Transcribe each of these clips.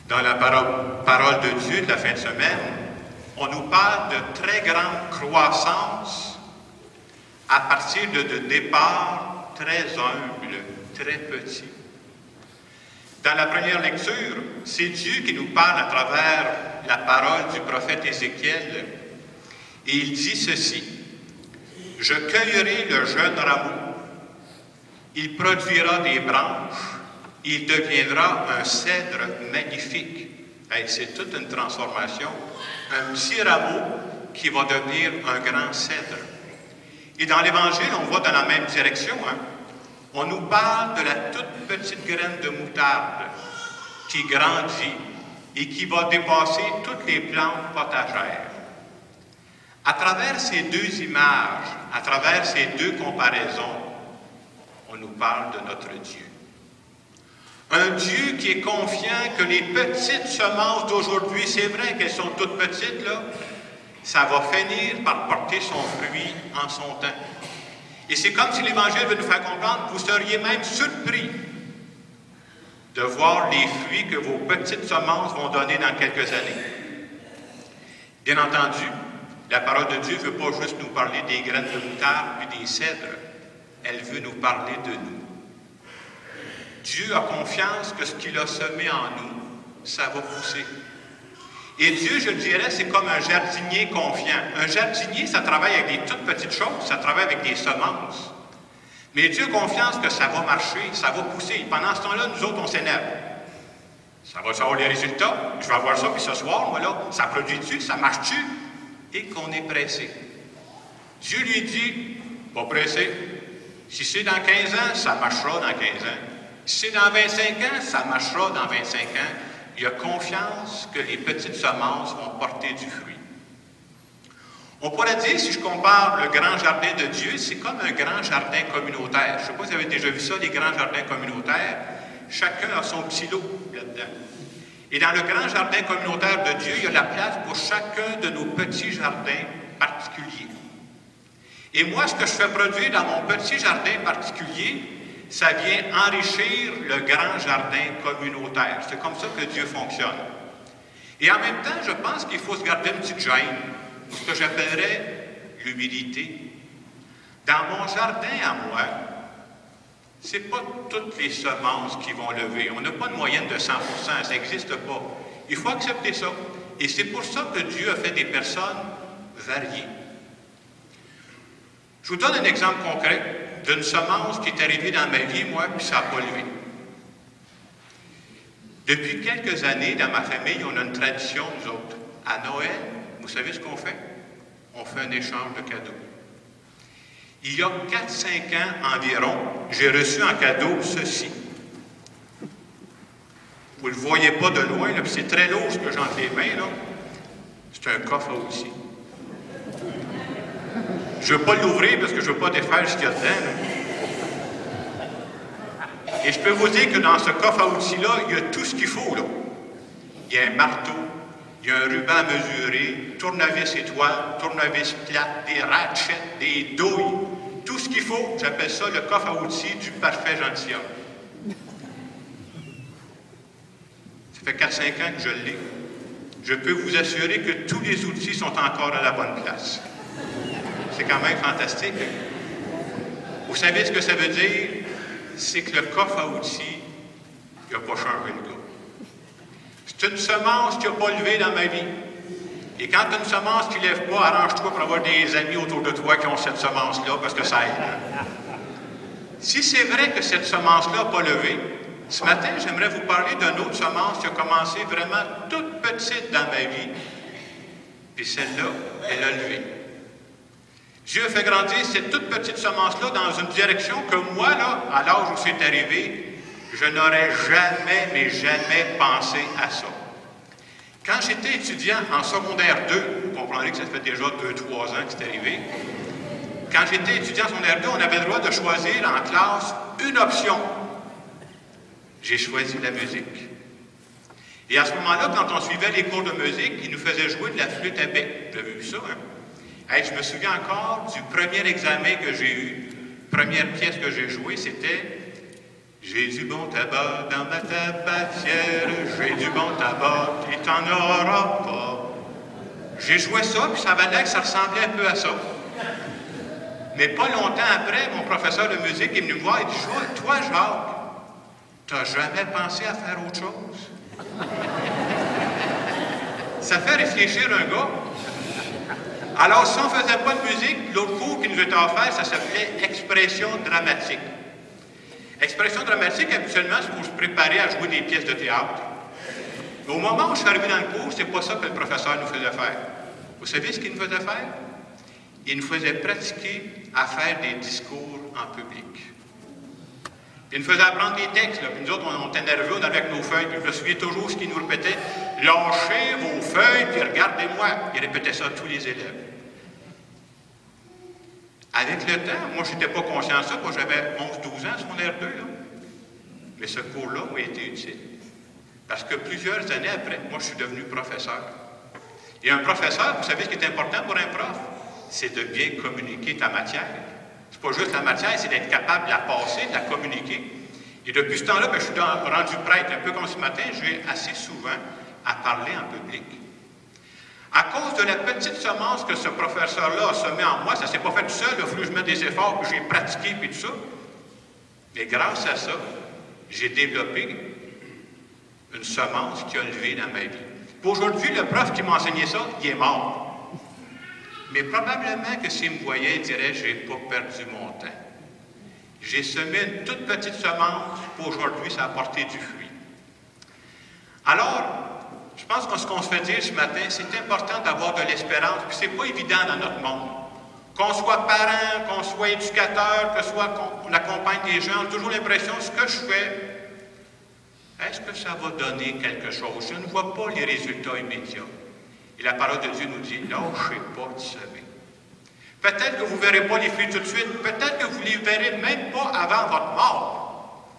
Dans la parole de Dieu de la fin de semaine, on nous parle de très grande croissance à partir de départs très humbles, très petits. Dans la première lecture, c'est Dieu qui nous parle à travers la parole du prophète Ézéchiel. Et il dit ceci: « Je cueillerai le jeune rameau, il produira des branches, il deviendra un cèdre magnifique. » Hey, c'est toute une transformation. Un petit rameau qui va devenir un grand cèdre. Et dans l'Évangile, on va dans la même direction. On nous parle de la toute petite graine de moutarde qui grandit et qui va dépasser toutes les plantes potagères. À travers ces deux images, à travers ces deux comparaisons, on nous parle de notre Dieu. Un Dieu qui est confiant que les petites semences d'aujourd'hui, c'est vrai qu'elles sont toutes petites, là, ça va finir par porter son fruit en son temps. Et c'est comme si l'Évangile veut nous faire comprendre, vous seriez même surpris de voir les fruits que vos petites semences vont donner dans quelques années. Bien entendu, la parole de Dieu ne veut pas juste nous parler des graines de moutarde et des cèdres, elle veut nous parler de nous. Dieu a confiance que ce qu'il a semé en nous, ça va pousser. Et Dieu, je le dirais, c'est comme un jardinier confiant. Un jardinier, ça travaille avec des toutes petites choses, ça travaille avec des semences. Mais Dieu a confiance que ça va marcher, ça va pousser. Pendant ce temps-là, nous autres, on s'énerve. Ça va savoir les résultats. Je vais avoir ça, puis ce soir, moi, là, ça produit-tu, ça marche-tu? Et qu'on est pressé. Dieu lui dit, pas pressé. Si c'est dans 15 ans, ça marchera dans 15 ans. Si c'est dans 25 ans, ça marchera dans 25 ans. Il a confiance que les petites semences vont porter du fruit. On pourrait dire, si je compare le grand jardin de Dieu, c'est comme un grand jardin communautaire. Je ne sais pas si vous avez déjà vu ça, les grands jardins communautaires. Chacun a son petit lot là-dedans. Et dans le grand jardin communautaire de Dieu, il y a la place pour chacun de nos petits jardins particuliers. Et moi, ce que je fais produire dans mon petit jardin particulier, ça vient enrichir le grand jardin communautaire. C'est comme ça que Dieu fonctionne. Et en même temps, je pense qu'il faut se garder une petite gêne, ce que j'appellerais l'humilité. Dans mon jardin à moi, ce n'est pas toutes les semences qui vont lever. On n'a pas de moyenne de 100%, ça n'existe pas. Il faut accepter ça. Et c'est pour ça que Dieu a fait des personnes variées. Je vous donne un exemple concret d'une semence qui est arrivée dans ma vie, moi, puis ça n'a pas levé. Depuis quelques années, dans ma famille, on a une tradition, nous autres. À Noël, vous savez ce qu'on fait? On fait un échange de cadeaux. Il y a 4-5 ans environ, j'ai reçu en cadeau ceci. Vous ne le voyez pas de loin, puis c'est très lourd ce que j'ai entre les mains, là. C'est un coffre à outils. Je ne veux pas l'ouvrir parce que je ne veux pas défaire ce qu'il y a dedans. Là. Et je peux vous dire que dans ce coffre à outils-là, il y a tout ce qu'il faut. Là. Il y a un marteau, il y a un ruban à mesurer, tournevis étoile, tournevis plate, des ratchets, des douilles. Tout ce qu'il faut, j'appelle ça le coffre à outils du parfait gentilhomme. Ça fait 4-5 ans que je l'ai. Je peux vous assurer que tous les outils sont encore à la bonne place. C'est quand même fantastique. Vous savez ce que ça veut dire? C'est que le coffre à outils, il n'a pas changé le gars. C'est une semence qui n'a pas levé dans ma vie. Et quand tu as une semence qui ne lève pas, arrange-toi pour avoir des amis autour de toi qui ont cette semence-là, parce que ça aide. Si c'est vrai que cette semence-là n'a pas levé, ce matin, j'aimerais vous parler d'une autre semence qui a commencé vraiment toute petite dans ma vie. Puis celle-là, elle a levé. Dieu a fait grandir cette toute petite semence-là dans une direction que moi, là, à l'âge où c'est arrivé, je n'aurais jamais, mais jamais pensé à ça. Quand j'étais étudiant en secondaire 2, vous comprendrez que ça fait déjà 2-3 ans que c'est arrivé, quand j'étais étudiant en secondaire 2, on avait le droit de choisir en classe une option. J'ai choisi la musique. Et à ce moment-là, quand on suivait les cours de musique, ils nous faisaient jouer de la flûte à bec. Vous avez vu ça, hein? Hey, je me souviens encore du premier examen que j'ai eu. Première pièce que j'ai jouée, c'était J'ai du bon tabac dans ma tabatière, j'ai du bon tabac, et t'en auras pas. J'ai joué ça, puis ça avait l'air que ça ressemblait un peu à ça. Mais pas longtemps après, mon professeur de musique est venu me voir et dit « Toi, Jacques, t'as jamais pensé à faire autre chose? » Ça fait réfléchir un gars. Alors, si on ne faisait pas de musique, l'autre cours qui nous était offert, ça s'appelait « Expression dramatique ». Expression dramatique, habituellement, c'est pour se préparer à jouer des pièces de théâtre. Mais au moment où je suis arrivé dans le cours, c'est pas ça que le professeur nous faisait faire. Vous savez ce qu'il nous faisait faire? Il nous faisait pratiquer à faire des discours en public. Il nous faisait apprendre des textes. Là. Puis nous autres, on était nerveux, on avait avec nos feuilles. Puis je me souviens toujours ce qu'il nous répétait. « Lâchez vos feuilles, puis regardez-moi. » Il répétait ça à tous les élèves. Avec le temps, moi, je n'étais pas conscient de ça, parce que j'avais 11-12 ans, secondaire 2, là. Mais ce cours-là m'a été utile. Parce que plusieurs années après, moi, je suis devenu professeur. Et un professeur, vous savez ce qui est important pour un prof? C'est de bien communiquer ta matière. C'est pas juste la matière, c'est d'être capable de la passer, de la communiquer. Et depuis ce temps-là, je suis rendu prêtre. Un peu comme ce matin, j'ai assez souvent à parler en public. À cause de la petite semence que ce professeur-là a semée en moi, ça ne s'est pas fait tout seul, il a fallu que je mette des efforts, puis j'ai pratiqué, puis tout ça. Mais grâce à ça, j'ai développé une semence qui a levé dans ma vie. Puis aujourd'hui, le prof qui m'a enseigné ça, il est mort. Mais probablement que s'il me voyait, il dirait « j'ai pas perdu mon temps ». J'ai semé une toute petite semence, puis aujourd'hui, ça a porté du fruit. Alors, je pense que ce qu'on se fait dire ce matin, c'est important d'avoir de l'espérance, puis c'est pas évident dans notre monde. Qu'on soit parent, qu'on soit éducateur, que soit qu'on accompagne des gens, on a toujours l'impression, ce que je fais, est-ce que ça va donner quelque chose? Je ne vois pas les résultats immédiats. Et la parole de Dieu nous dit, lâchez pas de semer. Peut-être que vous ne verrez pas les fruits tout de suite, peut-être que vous ne les verrez même pas avant votre mort,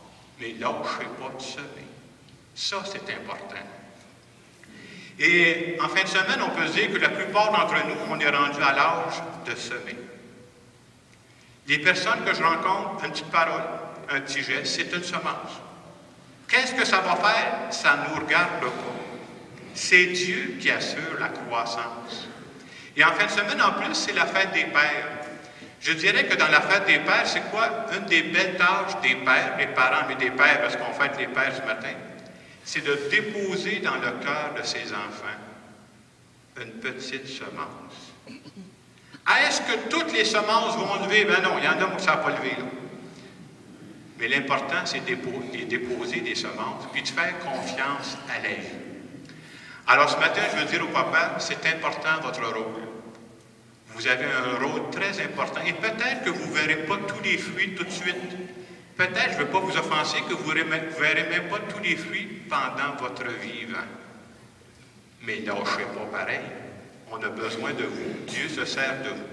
mais lâchez pas de semer. Ça, c'est important. Et en fin de semaine, on peut dire que la plupart d'entre nous, on est rendu à l'âge de semer. Les personnes que je rencontre, une petite parole, un petit geste, c'est une semence. Qu'est-ce que ça va faire? Ça ne nous regarde pas. C'est Dieu qui assure la croissance. Et en fin de semaine, en plus, c'est la fête des pères. Je dirais que dans la fête des pères, c'est quoi? Une des belles tâches des pères, les parents, mais des pères, parce qu'on fête les pères ce matin, c'est de déposer dans le cœur de ses enfants une petite semence. Est-ce que toutes les semences vont lever? Ben non, il y en a où ça n'a pas levé, là. Mais l'important, c'est de déposer des semences, puis de faire confiance à la vie. Alors ce matin, je veux dire au papa, c'est important votre rôle. Vous avez un rôle très important. Et peut-être que vous ne verrez pas tous les fruits tout de suite. Peut-être, je ne veux pas vous offenser, que vous ne verrez même pas tous les fruits pendant votre vivant. Mais lâchez pas pareil. On a besoin de vous. Dieu se sert de vous.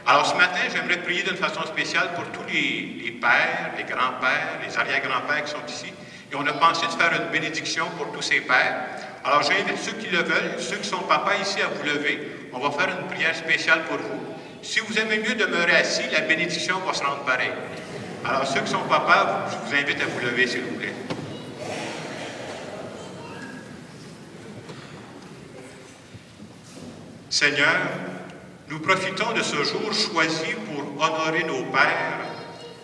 Alors ce matin, j'aimerais prier d'une façon spéciale pour tous les pères, les grands-pères, les arrière-grands-pères qui sont ici. Et on a pensé de faire une bénédiction pour tous ces pères. Alors j'invite ceux qui le veulent, ceux qui sont papas ici à vous lever. On va faire une prière spéciale pour vous. Si vous aimez mieux demeurer assis, la bénédiction va se rendre pareil. Alors ceux qui sont papas, je vous invite à vous lever, s'il vous plaît. Seigneur, nous profitons de ce jour choisi pour honorer nos pères,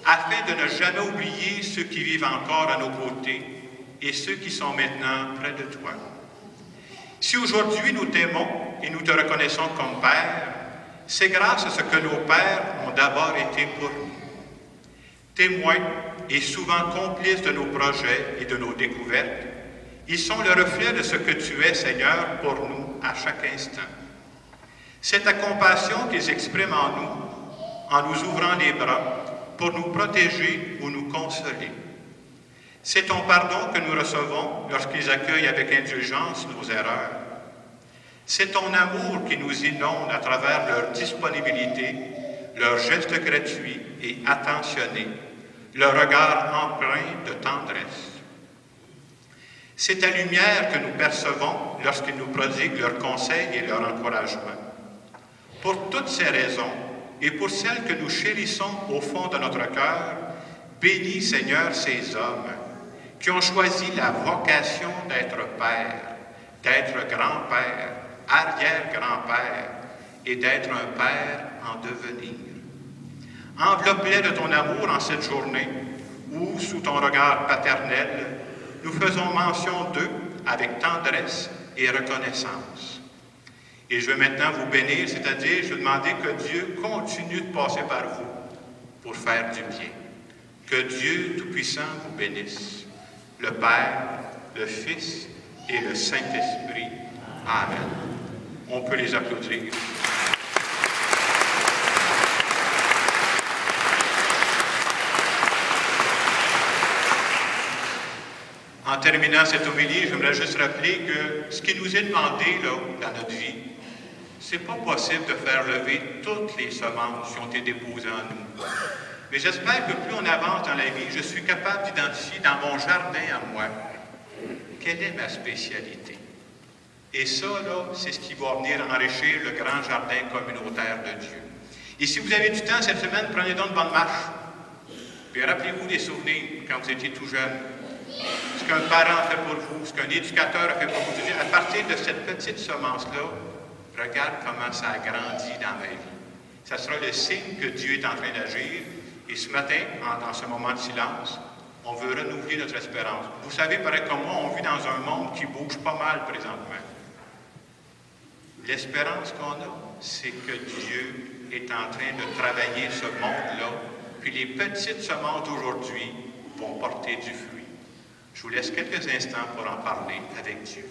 afin de ne jamais oublier ceux qui vivent encore à nos côtés et ceux qui sont maintenant près de toi. Si aujourd'hui nous t'aimons et nous te reconnaissons comme Père, c'est grâce à ce que nos pères ont d'abord été pour nous. Témoins et souvent complices de nos projets et de nos découvertes, ils sont le reflet de ce que tu es, Seigneur, pour nous à chaque instant. C'est ta compassion qu'ils expriment en nous ouvrant les bras pour nous protéger ou nous consoler. C'est ton pardon que nous recevons lorsqu'ils accueillent avec indulgence nos erreurs. C'est ton amour qui nous inonde à travers leur disponibilité, leurs gestes gratuits et attentionnés, leur regard empreint de tendresse. C'est ta lumière que nous percevons lorsqu'ils nous prodiguent leurs conseils et leur encouragement. Pour toutes ces raisons, et pour celles que nous chérissons au fond de notre cœur, Bénis, Seigneur, ces hommes qui ont choisi la vocation d'être père, d'être grand-père, arrière-grand-père et d'être un père en devenir. Enveloppe-les de ton amour en cette journée où, sous ton regard paternel, nous faisons mention d'eux avec tendresse et reconnaissance. Et je veux maintenant vous bénir, c'est-à-dire je veux demander que Dieu continue de passer par vous pour faire du bien. Que Dieu Tout-Puissant vous bénisse, le Père, le Fils et le Saint-Esprit. Amen. On peut les applaudir. En terminant cette homélie, j'aimerais juste rappeler que ce qui nous est demandé là, dans notre vie, c'est pas possible de faire lever toutes les semences qui ont été déposées en nous. Mais j'espère que plus on avance dans la vie, je suis capable d'identifier dans mon jardin à moi quelle est ma spécialité. Et ça, là, c'est ce qui va venir enrichir le grand jardin communautaire de Dieu. Et si vous avez du temps cette semaine, prenez donc une bonne marche. Puis rappelez-vous des souvenirs quand vous étiez tout jeune. Ce qu'un parent fait pour vous, ce qu'un éducateur a fait pour vous. À partir de cette petite semence-là, regarde comment ça a grandi dans ma vie. Ça sera le signe que Dieu est en train d'agir. Et ce matin, dans ce moment de silence, on veut renouveler notre espérance. Vous savez, pareil comme moi, on vit dans un monde qui bouge pas mal présentement. L'espérance qu'on a, c'est que Dieu est en train de travailler ce monde-là, puis les petites semences d'aujourd'hui vont porter du fruit. Je vous laisse quelques instants pour en parler avec Dieu.